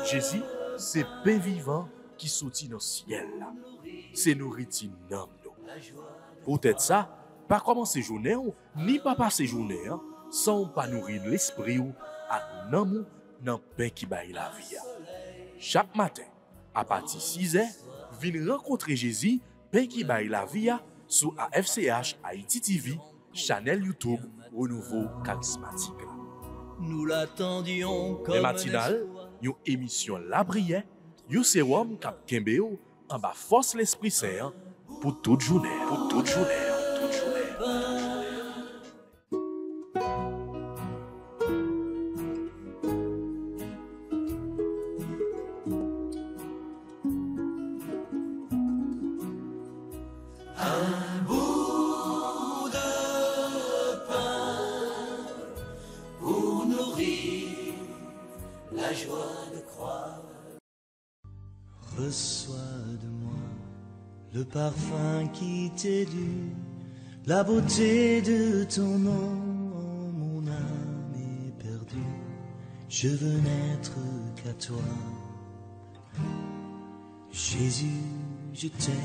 Jésus, c'est pain vivant qui sortit dans le ciel. C'est nourriture dans nous. Peut-être ça, pas commencer journée ni pas passer journée sans pas nourrir l'esprit ou à l'amour dans le pain qui baille la vie. Chaque matin, à partir de 6h, venez rencontrer Jésus, pain qui baille la vie sur AFCH Haïti TV, channel YouTube Renouveau Charismatique. Nous l'attendions comme les matinales, une émission La Prière, un sérum cap Kembeo en bas force l'Esprit Saint pour toute journée, pour toute journée, toute journée. Reçois de moi le parfum qui t'est dû, la beauté de ton nom, mon âme est perdue. Je veux n'être qu'à toi. Jésus, je t'aime.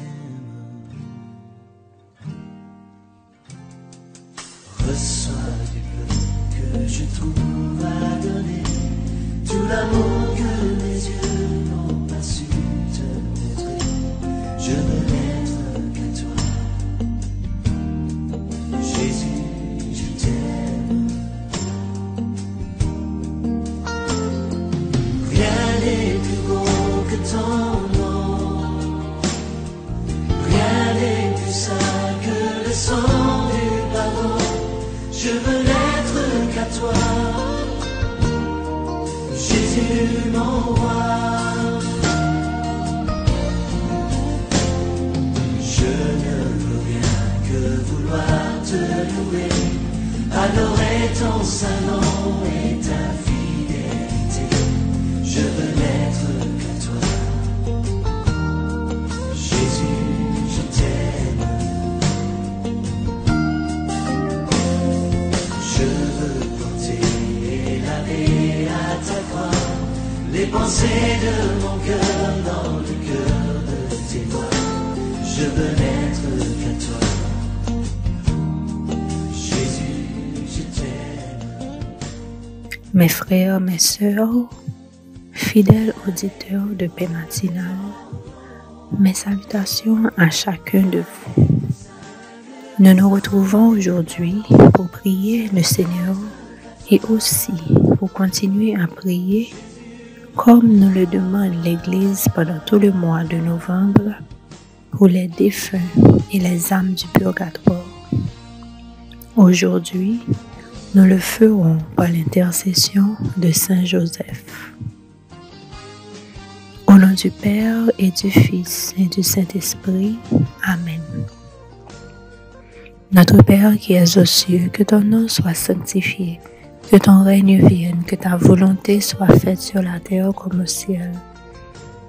Reçois du peu que je trouve à donner, tout l'amour que mes yeux n'ont pas su te montrer. Je veux n'être qu'à toi. Jésus, je t'aime. Rien n'est plus beau que ton nom. Rien n'est plus saint que le sang du pardon. Je veux n'être qu'à toi. Jésus, mon roi. Je ne veux rien que vouloir te louer, adorer ton saint nom et ta fidélité. Je veux n'être qu'à toi. Jésus, je t'aime. Je veux porter et laver à ta croix les pensées de mon cœur dans le cœur de tes doigts. Je veux n'être qu'à toi. Jésus, je t'aime. Mes frères, mes sœurs, fidèles auditeurs de Paix Matinale, mes salutations à chacun de vous. Nous nous retrouvons aujourd'hui pour prier le Seigneur et aussi pour continuer à prier comme nous le demande l'Église pendant tout le mois de novembre pour les défunts et les âmes du purgatoire. Aujourd'hui, nous le ferons par l'intercession de Saint Joseph. Au nom du Père et du Fils et du Saint-Esprit. Amen. Notre Père qui es aux cieux, que ton nom soit sanctifié, que ton règne vienne, que ta volonté soit faite sur la terre comme au ciel.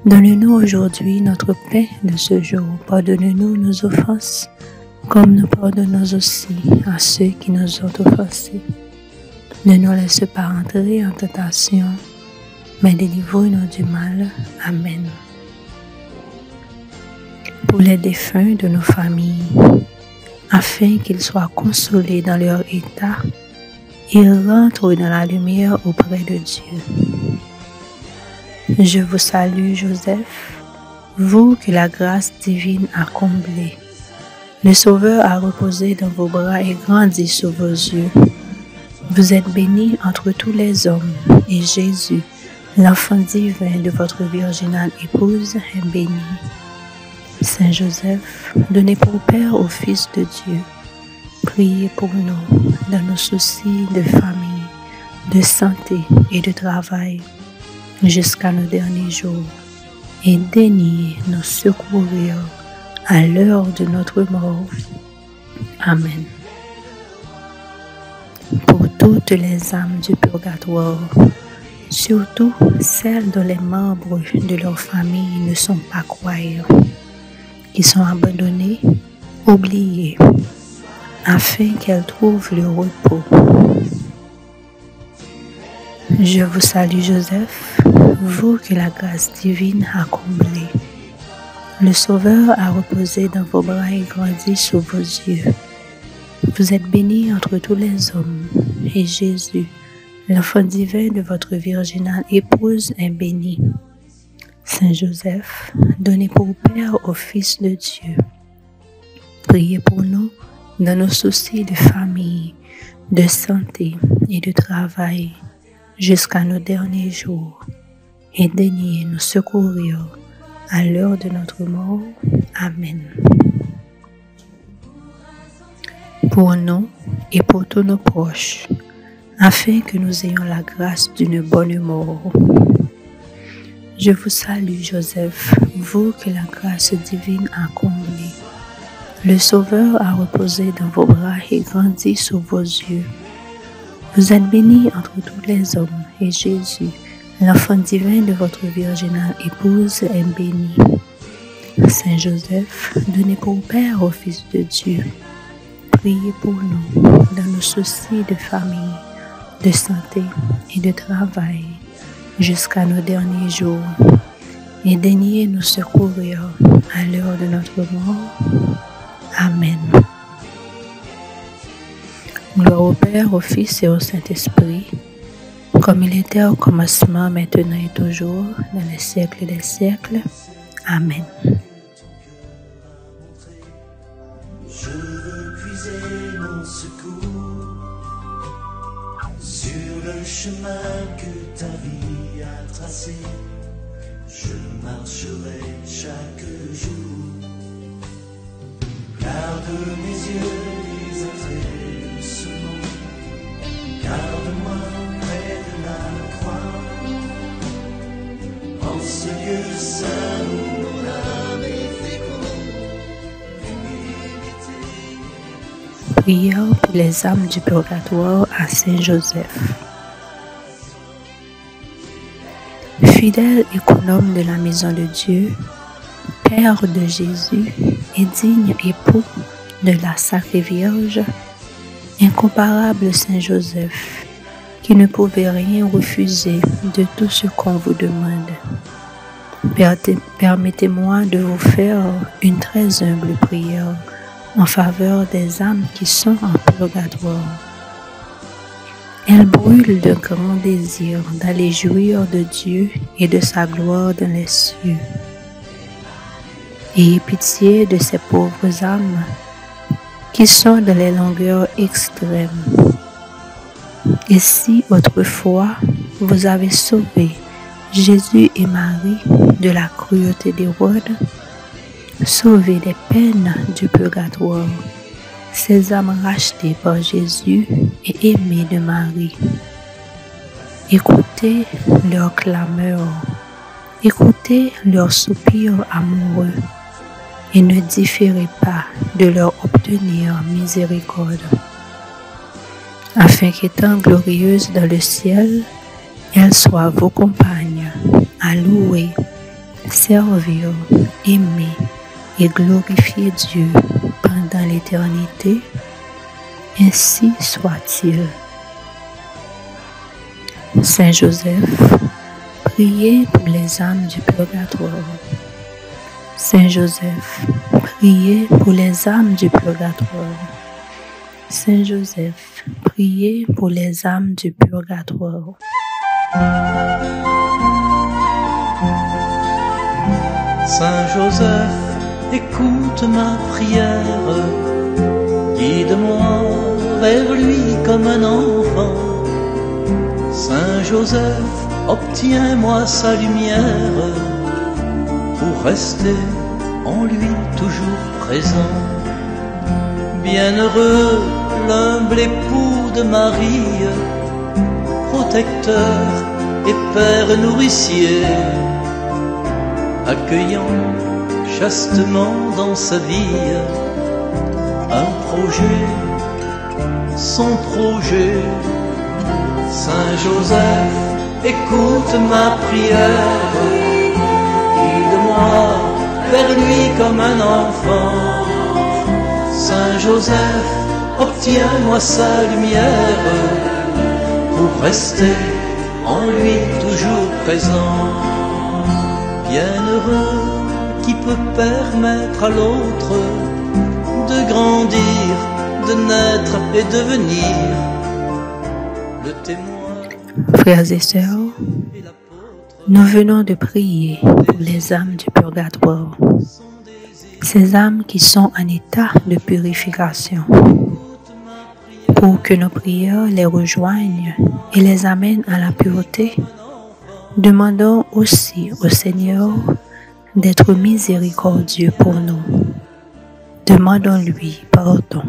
Donne-nous aujourd'hui notre pain de ce jour. Pardonne-nous nos offenses, comme nous pardonnons aussi à ceux qui nous ont offensés. Ne nous laisse pas entrer en tentation, mais délivre-nous du mal. Amen. Pour les défunts de nos familles, afin qu'ils soient consolés dans leur état et rentrent dans la lumière auprès de Dieu. Je vous salue, Joseph, vous que la grâce divine a comblé. Le Sauveur a reposé dans vos bras et grandi sous vos yeux. Vous êtes bénie entre tous les hommes, et Jésus, l'enfant divin de votre virginale épouse, est béni. Saint Joseph, donnez pour Père au Fils de Dieu, priez pour nous dans nos soucis de famille, de santé et de travail, jusqu'à nos derniers jours, et daignez nous secourir à l'heure de notre mort. Amen. Pour toutes les âmes du purgatoire, surtout celles dont les membres de leur famille ne sont pas croyants, qui sont abandonnés, oubliés, afin qu'elles trouvent le repos. Je vous salue Joseph, vous que la grâce divine a comblé. Le Sauveur a reposé dans vos bras et grandi sous vos yeux. Vous êtes bénie entre tous les hommes, et Jésus, l'enfant divin de votre virginale épouse, est béni. Saint Joseph, donnez pour Père au Fils de Dieu. Priez pour nous dans nos soucis de famille, de santé et de travail, jusqu'à nos derniers jours, et daignez nous secourir à l'heure de notre mort. Amen. Pour nous et pour tous nos proches, afin que nous ayons la grâce d'une bonne mort. Je vous salue Joseph, vous que la grâce divine a comblé. Le Sauveur a reposé dans vos bras et grandi sous vos yeux. Vous êtes bénie entre tous les hommes, et Jésus, l'enfant divin de votre virginale épouse, est béni. Saint Joseph, donnez pour Père au Fils de Dieu. Priez pour nous dans nos soucis de famille, de santé et de travail, jusqu'à nos derniers jours, et daignez nous secourir à l'heure de notre mort. Amen. Gloire au Père, au Fils et au Saint-Esprit, comme il était au commencement, maintenant et toujours, dans les siècles des siècles. Amen. Je veux puiser mon secours sur le chemin que ta vie a tracé. Je marcherai chaque jour. Garde mes yeux des attraits de ce monde. Garde-moi près de la croix. En ce lieu saint où mon âme est féconde. Prière pour les âmes du purgatoire à Saint Joseph. Fidèle économe de la maison de Dieu, Père de Jésus et digne époux de la Sacrée Vierge, incomparable Saint Joseph, qui ne pouvait rien refuser de tout ce qu'on vous demande. Permettez-moi de vous faire une très humble prière en faveur des âmes qui sont en purgatoire. Elles brûlent de grands désirs d'aller jouir de Dieu et de sa gloire dans les cieux. Ayez pitié de ces pauvres âmes qui sont dans les longueurs extrêmes. Et si autrefois vous avez sauvé Jésus et Marie de la cruauté d'Hérode, sauvez des peines du purgatoire ces âmes rachetées par Jésus et aimées de Marie. Écoutez leurs clameurs, écoutez leurs soupirs amoureux, et ne différez pas de leur obtenir miséricorde, afin qu'étant glorieuses dans le ciel, elles soient vos compagnes à louer, servir, aimer et glorifier Dieu pendant l'éternité. Ainsi soit-il. Saint Joseph, priez pour les âmes du purgatoire. Saint Joseph, priez pour les âmes du purgatoire. Saint Joseph, priez pour les âmes du purgatoire. Saint Joseph, écoute ma prière, guide-moi vers lui comme un enfant. Saint Joseph, obtiens-moi sa lumière, pour rester en lui toujours présent. Bienheureux l'humble époux de Marie, protecteur et père nourricier, accueillant chastement dans sa vie un projet, son projet. Saint Joseph, écoute ma prière, guide-moi vers lui comme un enfant. Saint Joseph, obtiens-moi sa lumière, pour rester en lui toujours présent. Bienheureux qui peut permettre à l'autre de grandir, de naître et devenir le témoin. Frères et sœurs, nous venons de prier pour les âmes du purgatoire, ces âmes qui sont en état de purification, pour que nos prières les rejoignent et les amènent à la pureté. Demandons aussi au Seigneur d'être miséricordieux pour nous. Demandons-lui pardon.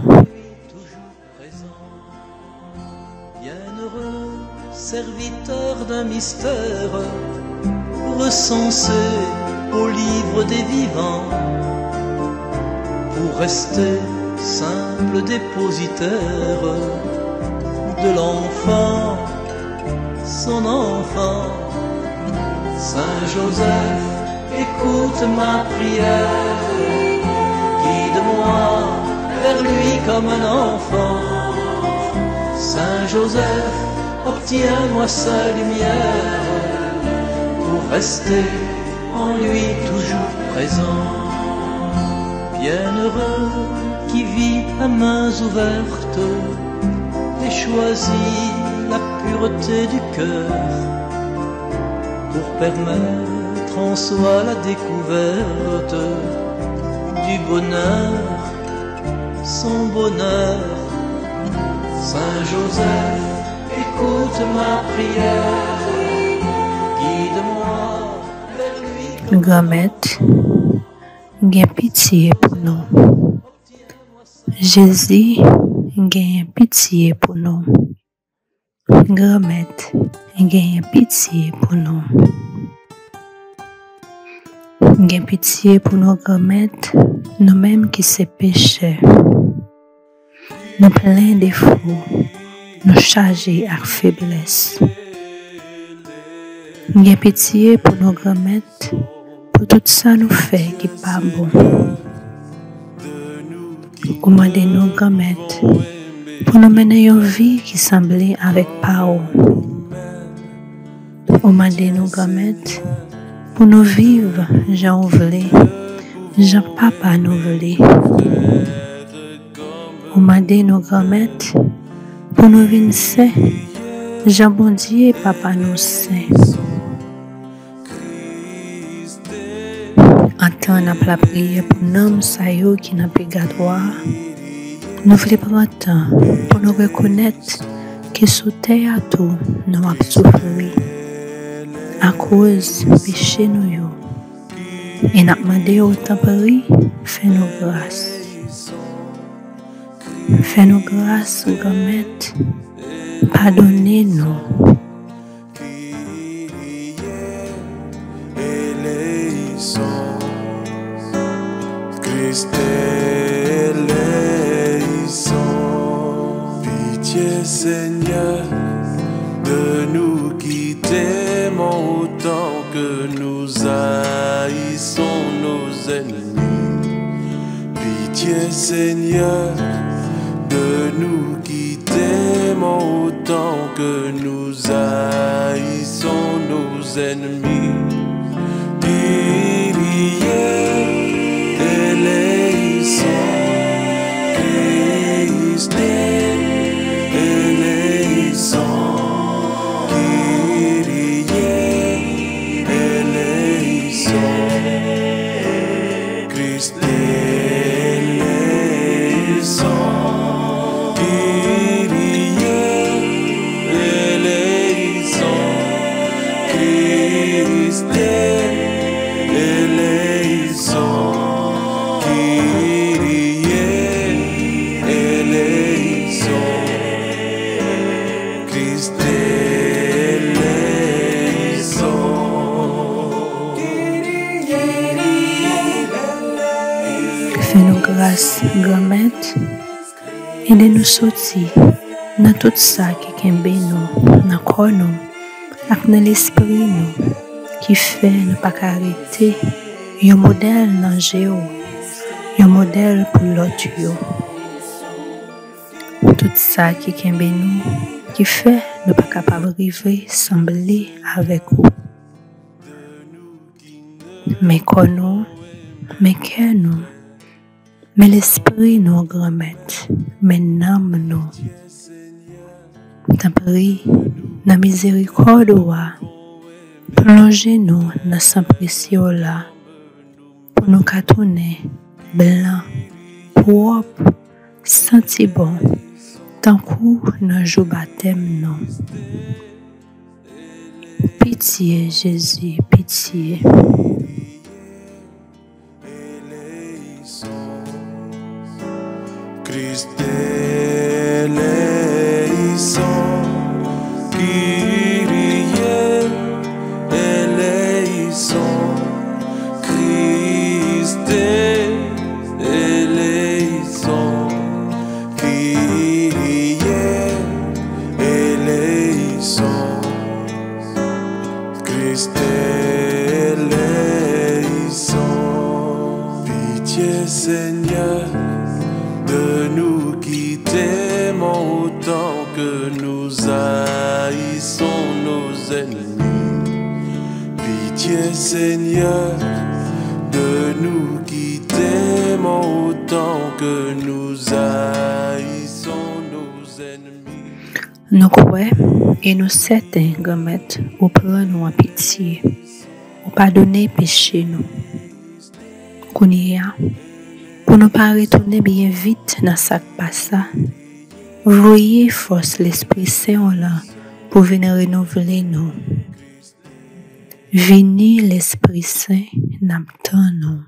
Bienheureux, serviteur d'un mystère, recensé au livre des vivants, pour rester simple dépositaire de l'enfant, son enfant. Saint Joseph, écoute ma prière, guide-moi vers lui comme un enfant. Saint Joseph, obtiens-moi sa lumière, pour rester en lui toujours présent. Bienheureux qui vit à mains ouvertes et choisit la pureté du cœur, pour permettre en soi la découverte du bonheur, son bonheur. Saint Joseph, écoute ma prière, guide-moi vers lui. Grand-Maître, gain pitié pour nous. Jésus, gain pitié pour nous. Grand-Maître, gain pitié pour nous. Gain pitié pour nos grand-maîtres, nous-mêmes qui sommes pécheurs. Nous pleins de défauts, nous chargés à faiblesse. Gain pitié pour nos grand-maîtres, pour tout ça nous fait qui n'est pas bon. Commandez-nous, grand-maître, pour nous mener une vie qui semblait avec parole. Commandez-nous, grand-maître, pour nous vivre, Jean voulait, Jean papa nous voulait. Commandez-nous, grand-maître, pour nous vivre saint, Jean bon Dieu papa nous saint. Entendre la prière pour nous, sayo qui n'a pas purgatoire. Nous voulons prendre temps pour nous reconnaître que sous terre à tout, nous avons souffert à cause du péché nous. Et nous demandons au Temple, fais-nous grâce. Fais-nous grâce, grand-maître. Pardonnez-nous. Christ éleison, pitié Seigneur de nous qui t'aimons autant que nous haïssons nos ennemis. Pitié Seigneur de nous qui t'aimons autant que nous haïssons nos ennemis. Fais-nous grâce, grand-maître, et de nous sortir dans tout ça qui kembe nous, dans le corps nous, et dans l'esprit nous, qui fait ne pas arrêter, un modèle dans Géo, un modèle pour l'autre. Tout ça qui kembe nous, qui fait nous pas capable d'arriver sembler avec vous. Mais qu'on nous, mais que nous, mais l'esprit nous grand maître, mais n'âme nous. T'en prie, dans miséricorde ouah, plongez-nous dans sang précieux là, pour nous tourner blanc, propre, senti bon, tant coup dans jour baptême non. Pitié Jésus, pitié. Christ eleison, Kyrie eleison, Christ eleison, Kyrie eleison, Christ eleison. Pitié Seigneur de nous qui t'aimons autant que nous haïssons nos ennemis. Pitié Seigneur de nous qui t'aimons autant que nous haïssons nos ennemis. Nous croyons et nous certains, Gomet, ou prenons en pitié, ou pardonner péché nous. Kounia, pour ne pas retourner bien vite dans sa passe, voyez force l'Esprit Saint là pour venir renouveler nous. Venez l'Esprit Saint, n'attend nous.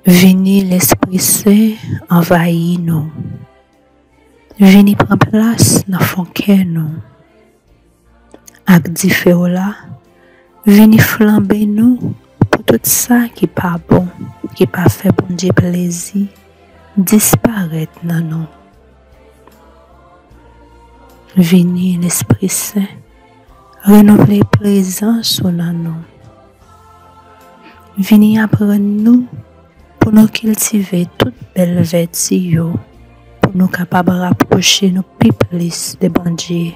Venez l'Esprit Saint envahir nous. Venez prendre place dans le fond de nous. Avec différents là, venez flamber nous pour tout ça qui n'est pas bon, qui n'est pas fait bon Dieu plaisir, disparaître dans nous. Venez l'Esprit Saint, renouveler présence dans nous. Venez apprendre nous pour nous cultiver toute belle vertu, pour nous capables de rapprocher nous plus de bon Dieu.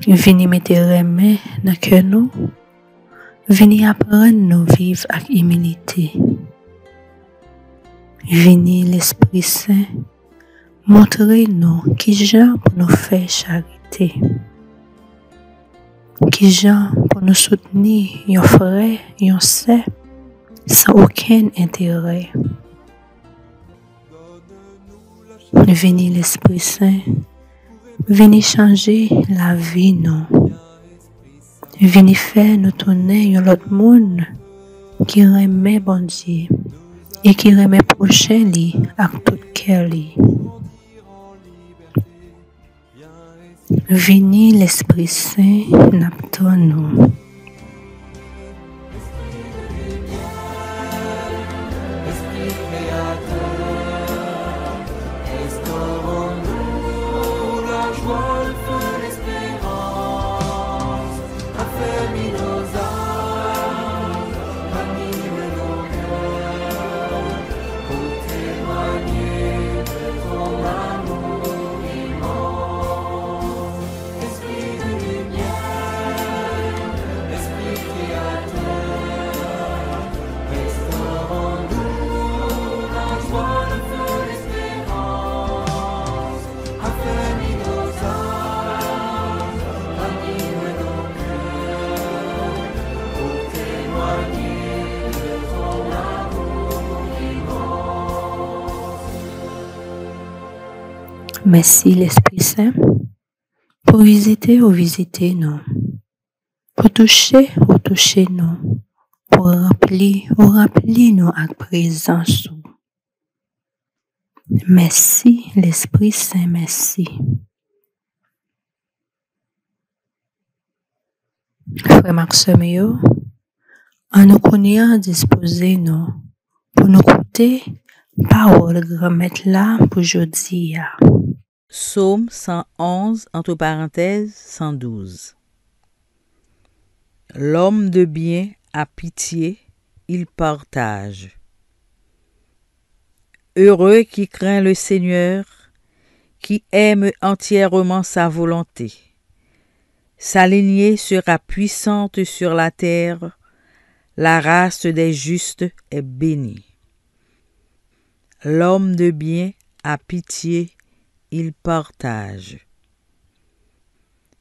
Venez mettre remè dans cœur nous. Venez apprendre nous vivre avec humilité. Venez l'Esprit Saint, montrer nous qui gens pour nous faire charité. Qui gens pour nous soutenir, yon frère, yon sœur, sans aucun intérêt. Venez l'Esprit Saint, venez changer la vie nous. Venez faire nous tourner un autre monde qui remet bon Dieu et qui remet prochain li avec tout cœur li. Venez l'Esprit Saint, n'attend nous. Merci l'Esprit Saint pour visiter ou visiter nous, pour toucher ou toucher nous, pour remplir ou remplir nous avec présence. Merci l'Esprit Saint, merci. Frère Maxime, en nous connaissant disposer nous pour nous écouter parole grand-mère là pour aujourd'hui. Psaume 111, entre parenthèses, 112. L'homme de bien a pitié, il partage. Heureux qui craint le Seigneur, qui aime entièrement sa volonté. Sa lignée sera puissante sur la terre, la race des justes est bénie. L'homme de bien a pitié, il partage.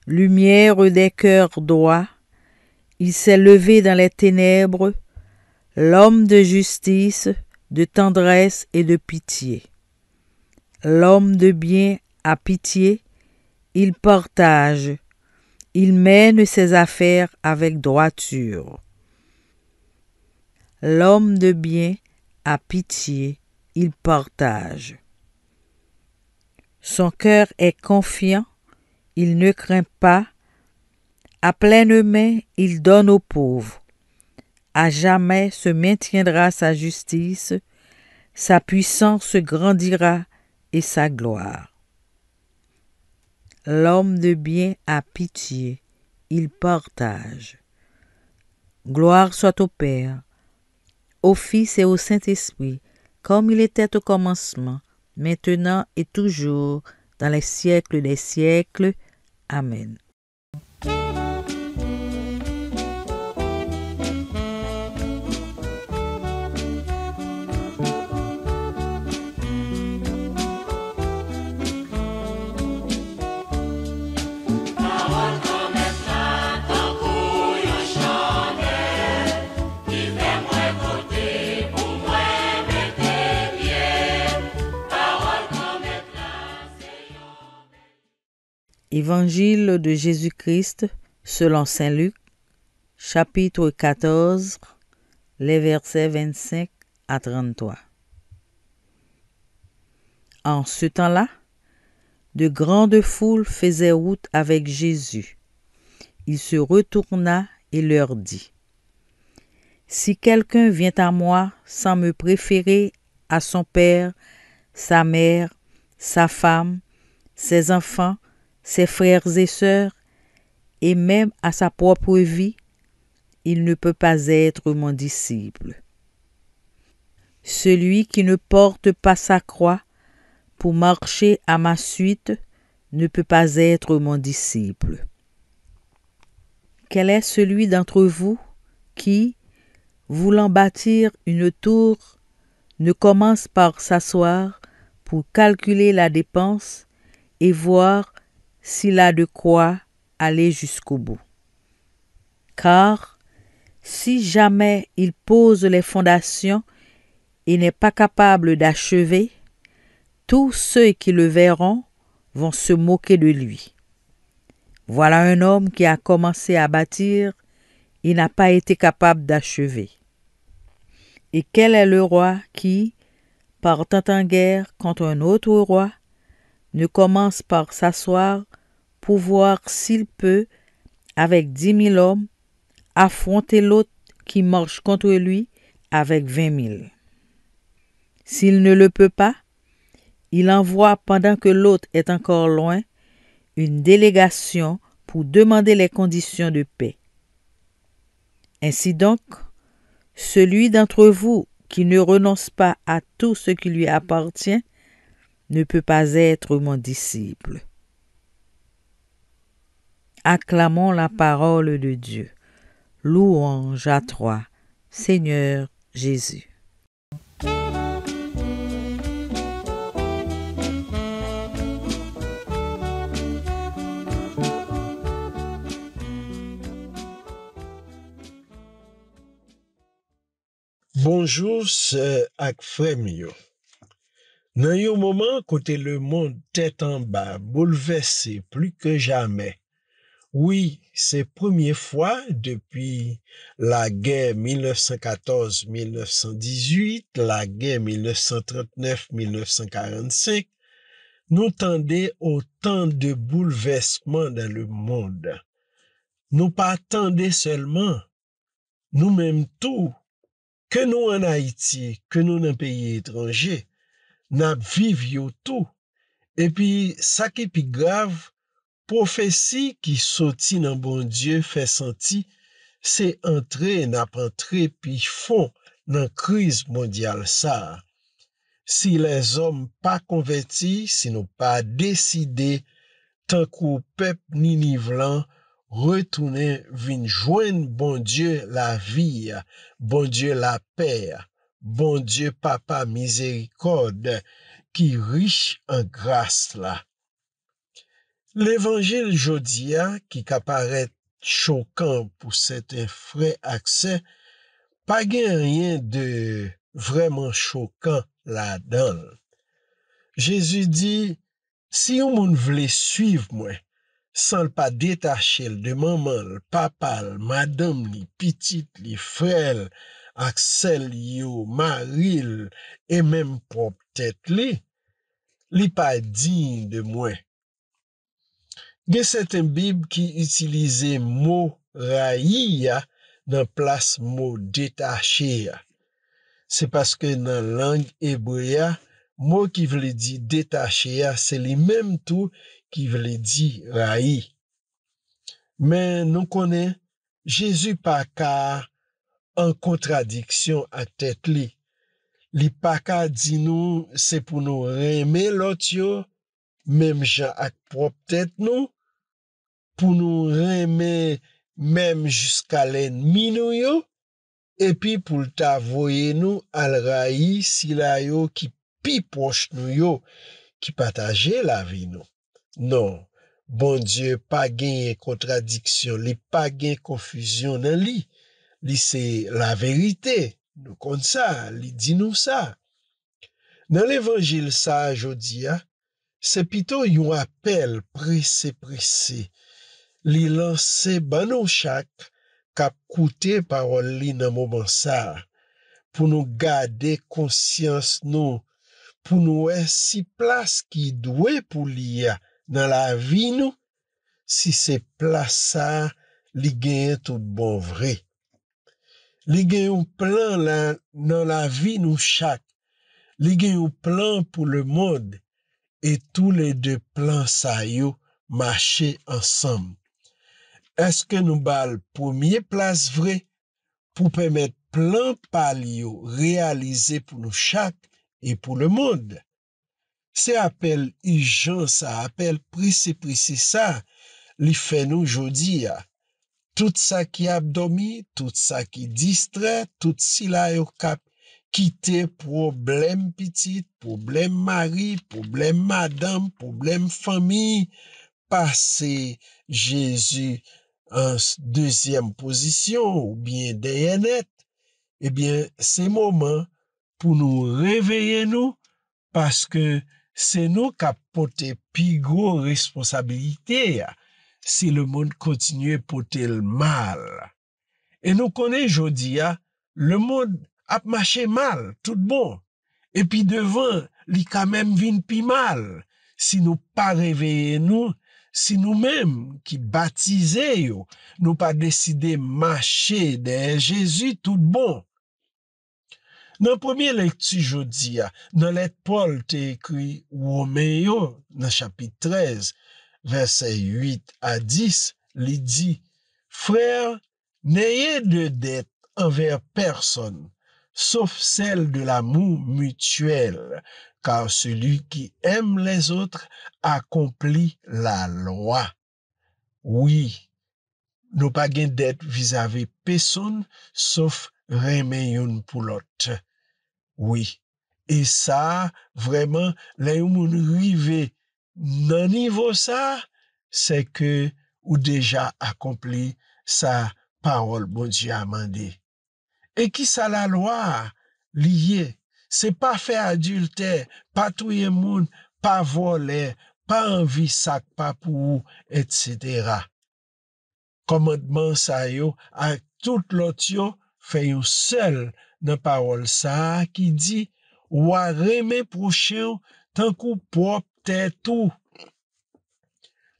Lumière des cœurs droits, il s'est levé dans les ténèbres, l'homme de justice, de tendresse et de pitié. L'homme de bien a pitié, il partage, il mène ses affaires avec droiture. L'homme de bien a pitié, il partage. Son cœur est confiant, il ne craint pas. À pleine main, il donne aux pauvres. À jamais se maintiendra sa justice, sa puissance grandira et sa gloire. L'homme de bien a pitié, il partage. Gloire soit au Père, au Fils et au Saint-Esprit, comme il était au commencement, maintenant et toujours, dans les siècles des siècles. Amen. Évangile de Jésus-Christ selon saint Luc, chapitre 14, les versets 25 à 33. En ce temps-là, de grandes foules faisaient route avec Jésus. Il se retourna et leur dit : Si quelqu'un vient à moi sans me préférer à son père, sa mère, sa femme, ses enfants, ses frères et sœurs, et même à sa propre vie, il ne peut pas être mon disciple. Celui qui ne porte pas sa croix pour marcher à ma suite ne peut pas être mon disciple. Quel est celui d'entre vous qui, voulant bâtir une tour, ne commence par s'asseoir pour calculer la dépense et voir s'il a de quoi aller jusqu'au bout? Car si jamais il pose les fondations et n'est pas capable d'achever, tous ceux qui le verront vont se moquer de lui. Voilà un homme qui a commencé à bâtir et n'a pas été capable d'achever. Et quel est le roi qui, partant en guerre contre un autre roi, ne commence par s'asseoir pour voir s'il peut, avec 10 000 hommes, affronter l'autre qui marche contre lui avec 20 000. S'il ne le peut pas, il envoie, pendant que l'autre est encore loin, une délégation pour demander les conditions de paix. Ainsi donc, celui d'entre vous qui ne renonce pas à tout ce qui lui appartient ne peut pas être mon disciple. Acclamons la parole de Dieu. Louange à toi, Seigneur Jésus. Bonjour, c'est ak frère. Dans un moment, côté le monde tête en bas, bouleversé plus que jamais. Oui, c'est première fois depuis la guerre 1914-1918, la guerre 1939-1945, nous tendons autant de bouleversements dans le monde. Nous pas attendons seulement, nous-mêmes tout, que nous en Haïti, que nous dans pays étrangers, nous vivons tout. Et puis, ça qui est plus grave, prophétie qui sorti dans bon Dieu fait sentir, c'est n'a pas entré puis fond dans crise mondiale ça. Si les hommes pas convertis, si nous pas décidé tant qu'au peuple Ninivelan retourner vinn joindre bon Dieu la vie, bon Dieu la paix, bon Dieu papa miséricorde qui riche en grâce là. L'évangile jodia qui apparaît choquant pour certains frères accès, pas rien de vraiment choquant là-dedans. Jésus dit, si on moun vle suivre moi, sans le pas détacher de maman, le papa, madame, li petite, li frère, Axel, yo, Maril, et même propre tête li pas digne de moi. Gen certains Bible qui utilise mot raï dans place mot détaché. C'est parce que dans langue hébreu, mot qui veut dire détaché, c'est le même tout qui veut dire raï. Mais nous connaissons Jésus pas qu'à en contradiction à tête li. Li pas qu'à dit nous c'est pour nous aimer l'autre yo, même gens à propre tête nous, pour nous aimer même jusqu'à l'ennemi nous yo, et puis pour t'avoyer nous al raï si la yo qui pi proche nous yo, qui partageait la vie nous. Non, bon Dieu pas gagné contradiction, li pas gagné confusion dans li. Li c'est la vérité. Nous comme ça, li dit nous ça. Dans l'évangile ça jodi c'est plutôt un appel pressé. Li lancer ban nou chaque k'ap koute parole li nan moment ça pour nous garder conscience nous pour nous si place qui doit pour li dans la vie nous si c'est place ça li gagne tout bon vrai li gagne un plan là dans la vie nous chaque li gagne un plan pour le monde et tous les deux plans ça yo marcher ensemble. Est-ce que nous bal premier place vrai pour permettre plan palio réaliser pour nous chaque et pour le monde? C'est appel urgent ça, appel précis ça, li fait nous jodi tout ça qui a dormi, tout ça qui distrait, tout si la yo cap quitter problème petit, problème mari, problème madame, problème famille, passer Jésus en deuxième position ou bien derrière net, eh bien, c'est moment pour nous réveiller nous parce que c'est nous qui porter plus gros responsabilité si le monde continue à porter le mal. Et nous connaissons aujourd'hui, le monde a marché mal, tout bon. Et puis devant, li quand même vin pi mal. Si nous pas réveiller nous, si nous-mêmes qui baptisés yo, nous pas décidé marcher derrière Jésus tout bon. Dans la première lecture jodi dans lettre Paul t'es écrit Romains dans chapitre 13 verset 8 à 10, il dit frères, n'ayez de dette envers personne sauf celle de l'amour mutuel, car celui qui aime les autres accomplit la loi. Oui, nous pas gain dette vis-à-vis personne, sauf remen yon pour l'autre. Oui, et ça, vraiment, les moun rive nan niveau ça, c'est que ou déjà accompli sa parole bon Dieu a mandé. Et qui ça la loi liée, C'est pas faire adultère, pas tuer moun, pas voler, pas envie sac, pas pour, etc. Commandement ça yo, à tout l'autre yo, fait yon seul dans parole ça qui dit, ou à remer prochain tant qu'on propre tête tout.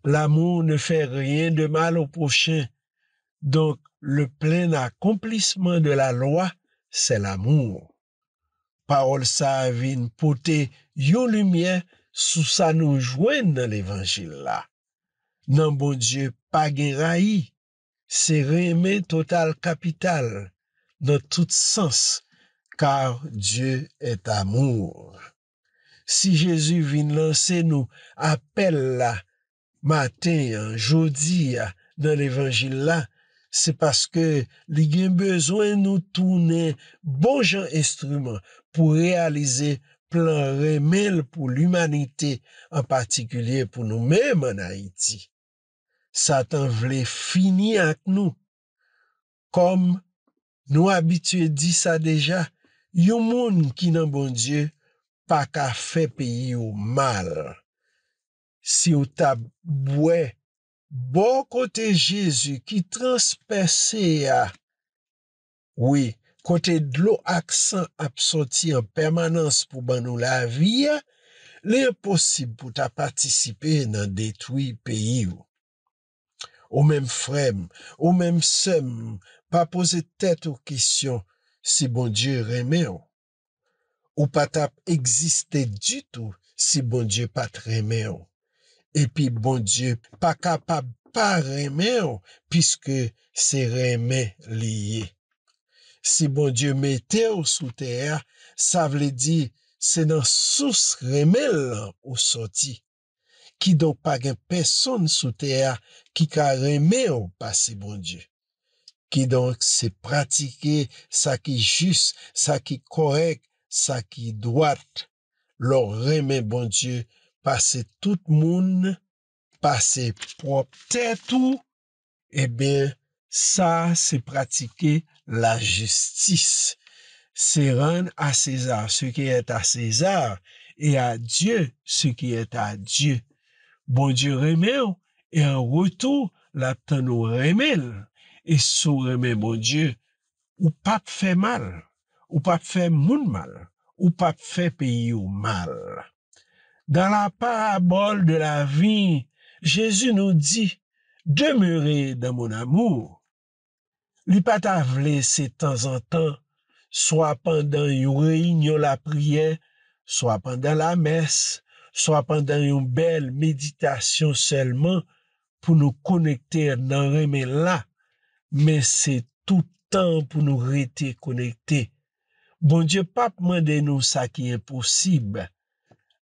L'amour ne fait rien de mal au prochain. Donc, le plein accomplissement de la loi, c'est l'amour. Parole ça vient porter yon lumière sous ça nous joindre dans l'évangile là. Non, bon Dieu, pas gen raï. C'est remet total capital dans tout sens, car Dieu est amour. Si Jésus vient lancer nous appel là, matin, jeudi, dans l'évangile là, c'est parce que il a besoin nous tourner bon genre instrument pour réaliser plan remel pour l'humanité, en particulier pour nous-mêmes en Haïti. Satan voulait finir avec nous. Comme nous habitués dit ça déjà, yon moun qui nan bon Dieu, pas qu'à fait pays au mal. Si ou ta boué, bon côté Jésus qui transpercé à, oui, côté de l'eau accent absorti en permanence pour ban nous la vie, l'impossible pour ta participer dans détruit pays ou. Ou même frère, ou même sœur, pas poser tête aux questions si bon Dieu remet ou pas tap exister du tout si bon Dieu pas remet. Et puis bon Dieu pas capable pas remet puisque c'est remet lié. Si bon Dieu mettait sous terre, ça veut dire c'est dans source remet ou sorti. Qui donc pas gen personne sous terre qui ka remet ou passer bon Dieu. Qui donc c'est pratiquer ça qui juste, ça qui correct, ça qui droite. Leur remet bon Dieu, passer tout monde, passer propre tête tout, eh bien, ça c'est pratiquer la justice. C'est rendre à César ce qui est à César et à Dieu ce qui est à Dieu. Bon Dieu remet et en retour, la temps nous remet. Et sous remet bon Dieu, ou pas fait mal, ou pas fait moun mal, ou pas fait pays ou mal. Dans la parabole de la vie, Jésus nous dit, demeurez dans mon amour. Li pas ta vle c'est temps en temps, soit pendant une réunion la prière, soit pendant la messe, soit pendant une belle méditation seulement pour nous connecter dans remè là, mais c'est tout temps pour nous rester connectés. Bon Dieu pas demander nous ça qui est impossible.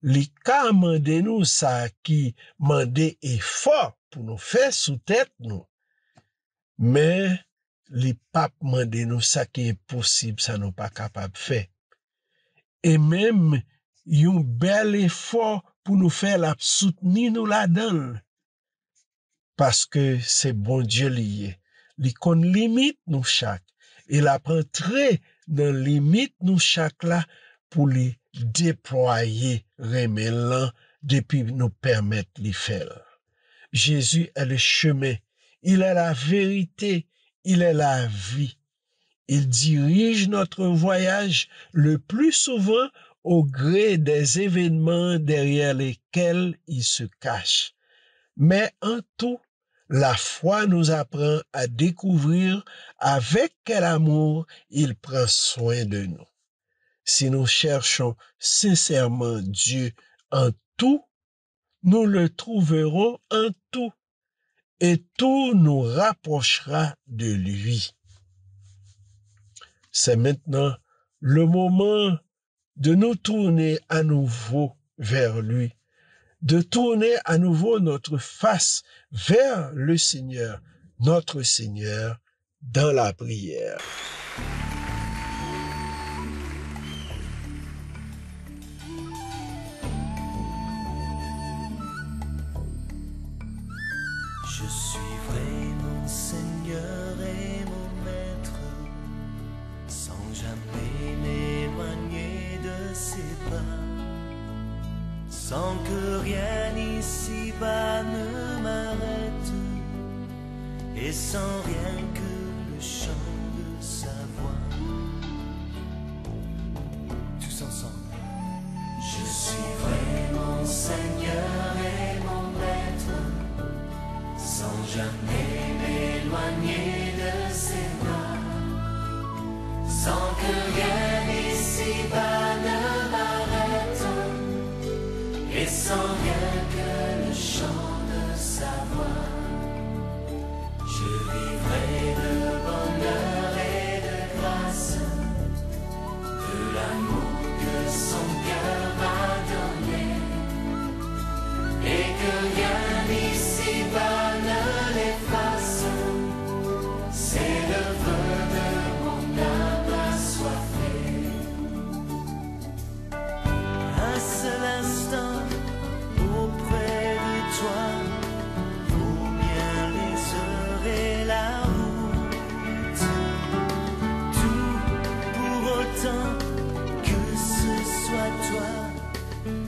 Li ka demander nous ça qui mandé effort pour nous faire sous tête nous. Mais li pas demander nous ça qui est possible, ça nous pas capable faire. Et même un bel effort pour nous faire la soutenir nous là-dedans. Parce que c'est bon Dieu lié. Li kon limite nous chaque. Il a rentré dans limite nous chaque là pour les déployer remelant depuis nous permettre de faire. Jésus est le chemin. Il est la vérité. Il est la vie. Il dirige notre voyage le plus souvent au gré des événements derrière lesquels il se cache. Mais en tout, la foi nous apprend à découvrir avec quel amour il prend soin de nous. Si nous cherchons sincèrement Dieu en tout, nous le trouverons en tout, et tout nous rapprochera de lui. C'est maintenant le moment de nous tourner à nouveau vers lui, de tourner à nouveau notre face vers le Seigneur, notre Seigneur, dans la prière. Je suivrai mon Seigneur et mon Maître, sans jamais m'éloigner de pas, sans que rien ici-bas ne m'arrête, et sans rien que le chant de sa voix. Tous ensemble. Je suivrai mon Seigneur et mon Maître, sans jamais m'éloigner de ses bras, sans que rien ici-bas ne m'arrête, et sans rien que le chant de sa voix. Je vivrai de bonheur et de grâce, de l'amour que son cœur m'a donné, et que rien ici-bas ne l'efface. C'est le vœu de mon âme assoiffée. Un seul instant auprès de toi vaut bien les heures et la route. Tout pour autant que ce soit toi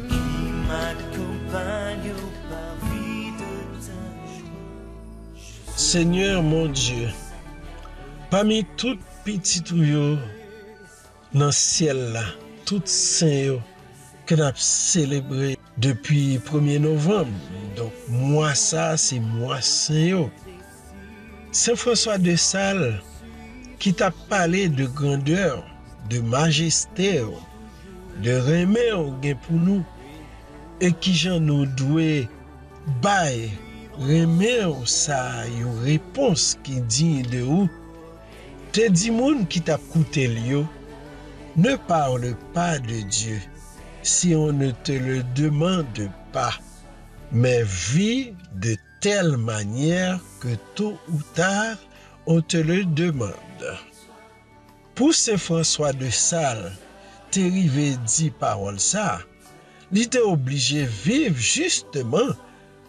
qui m'accompagne au parvis de ta joie. Seigneur mon Dieu, parmi tout petit yo dans le ciel là, tout saint yo que nous avons célébré depuis 1er novembre. Donc, moi ça, c'est moi saint yo. Saint François de Sales qui t'a parlé de grandeur, de majesté, de remède pour nous, et qui j'en nous doué bail remède ça, une réponse qui dit de où. Te dis moun qui t'a coûté l'yo, ne parle pas de Dieu si on ne te le demande pas, mais vis de telle manière que tôt ou tard on te le demande. Pour Saint François de Sales, te rive dit parole ça, il était obligé vivre justement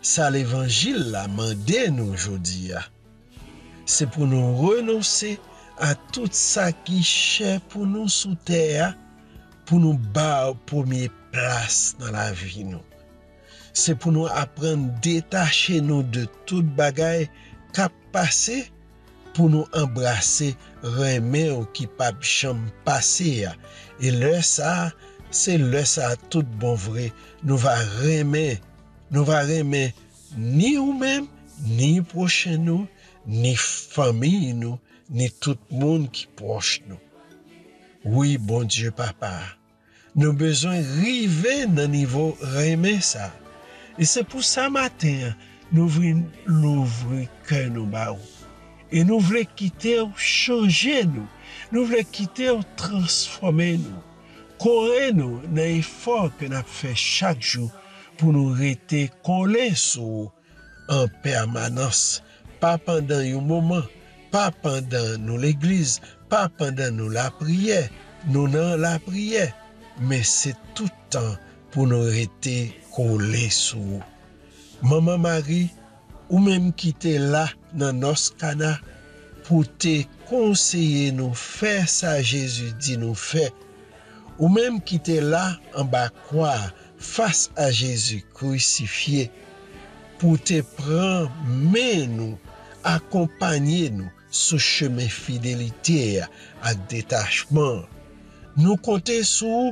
ça l'évangile l'a mandé nous aujourd'hui. C'est pour nous renoncer à tout ça qui cher pour nous sous terre, pour nous battre première place dans la vie nous. C'est pour nous apprendre à détacher nous de toute bagaille qui a passé, pour nous embrasser remède qui pas jamais passé. Et là ça, c'est là ça tout bon vrai, nous va remettre ni nous-mêmes, ni prochain nous, ni famille nous, ni tout le monde qui proche nous. Oui, bon Dieu papa, nous besoin river dans niveau remet ça. Et c'est pour ça matin, nous voulons l'ouvrir cœur nous baou. Et nous voulons quitter ou changer nous. Nous voulons quitter ou transformer nous. Correr nous dans l'effort que nous fait chaque jour pour nous rester collés sur en permanence. Pas pendant un moment, pas pendant nous l'église, pas pendant nous la prière, nous dans la prière, mais c'est tout le temps pour nous rester collés sur. Maman Marie, ou même qui était là dans nos cana pour te conseiller nous faire ça Jésus dit nous faire, ou même qui était là en bas croix face à Jésus crucifié pour te prendre mais nous accompagner nous sur chemin fidélité avec détachement. Nous comptons sur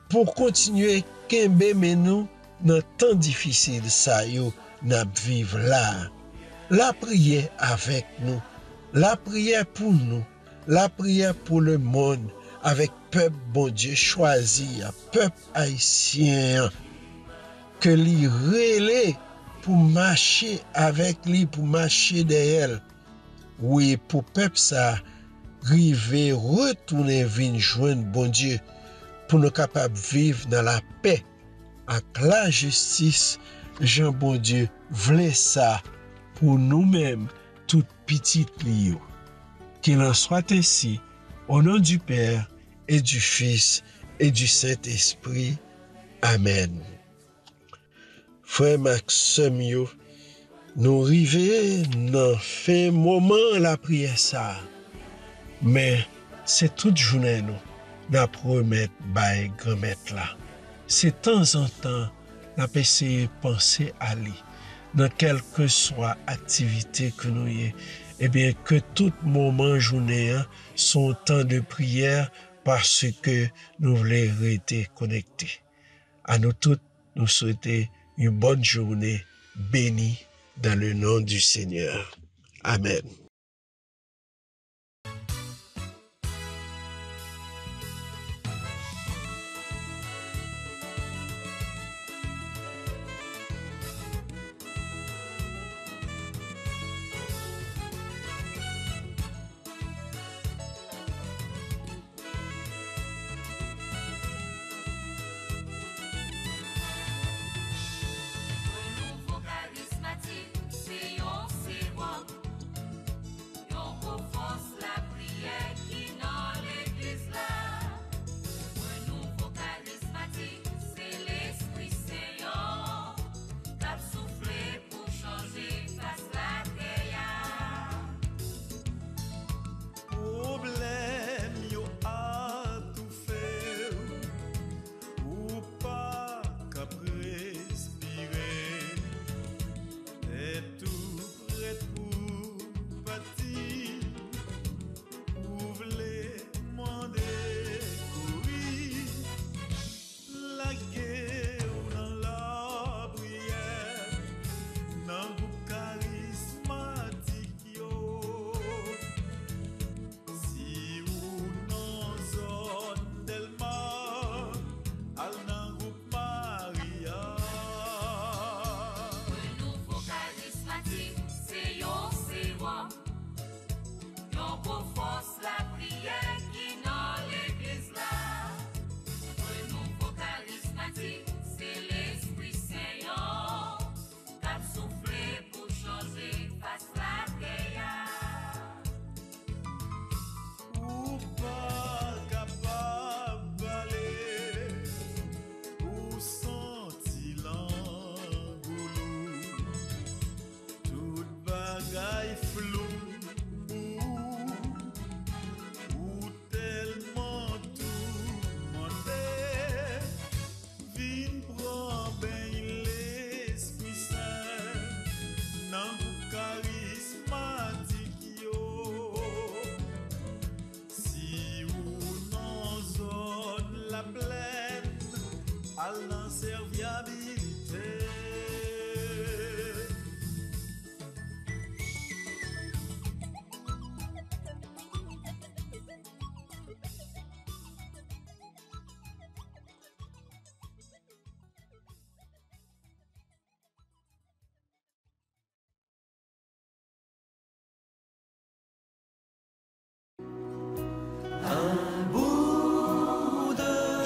pour continuer kembe mais nous dans temps difficile ça yo n'a vivre là. La prière avec nous, la prière pour nous, la prière pour le monde avec peuple bon Dieu choisi, peuple haïtien que li relé pour marcher avec lui, pour marcher derrière. Oui, pour peuple ça river retourner vinn joindre bon Dieu pour nous capables vivre dans la paix avec la justice. Jean bon Dieu voulait ça pour nous-mêmes, toute petite lio. Qu'il en soit ainsi, au nom du Père et du Fils et du Saint-Esprit. Amen. Frère Maxime yo, nous rivé dans fin moment la prière ça. Mais c'est toute journée nous, n'a promettre by grand-mère là. c'est de temps en temps, n'a pas essayé de penser à lui, dans quelle que soit activité que nous y est, eh bien, que tout moment journée, sont temps de prière parce que nous voulons rester connectés. À nous toutes, nous souhaitons une bonne journée bénie dans le nom du Seigneur. Amen.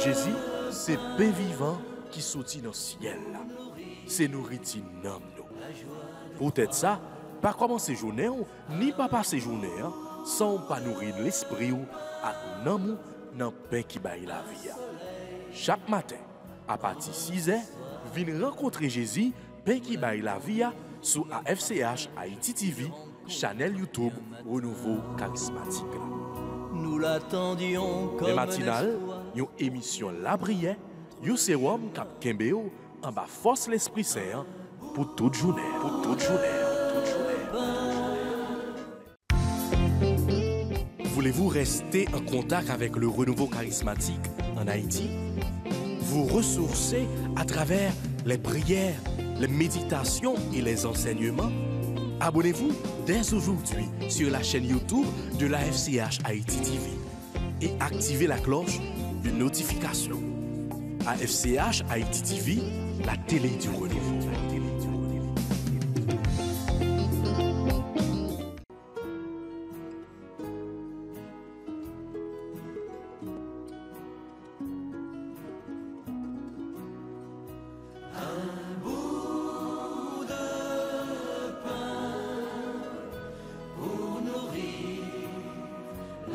Jésus, c'est pain vivant qui sortit dans le ciel. C'est nourriture dans nous. Peut-être ça, pas commencer journée ni pas passer journée sans pas nourrir l'esprit ou à l'amour dans le pain qui baille la vie. Chaque matin, à partir de 6 h, venez rencontrer Jésus, pain qui baille la vie sur AFCH Haïti TV, channel YouTube Renouveau Charismatique. Nous l'attendions comme les matinales, une émission La Prière, un sérum cap Kembeo en bas force l'Esprit Saint pour toute journée. Voulez-vous rester en contact avec le renouveau charismatique en Haïti? Vous ressourcer à travers les prières, les méditations et les enseignements? Abonnez-vous dès aujourd'hui sur la chaîne YouTube de la FCH Haïti TV et activez la cloche de notification. AFCH Haïti TV, la télé du renouveau.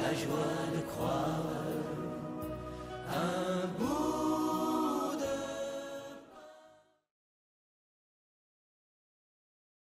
la joie de croire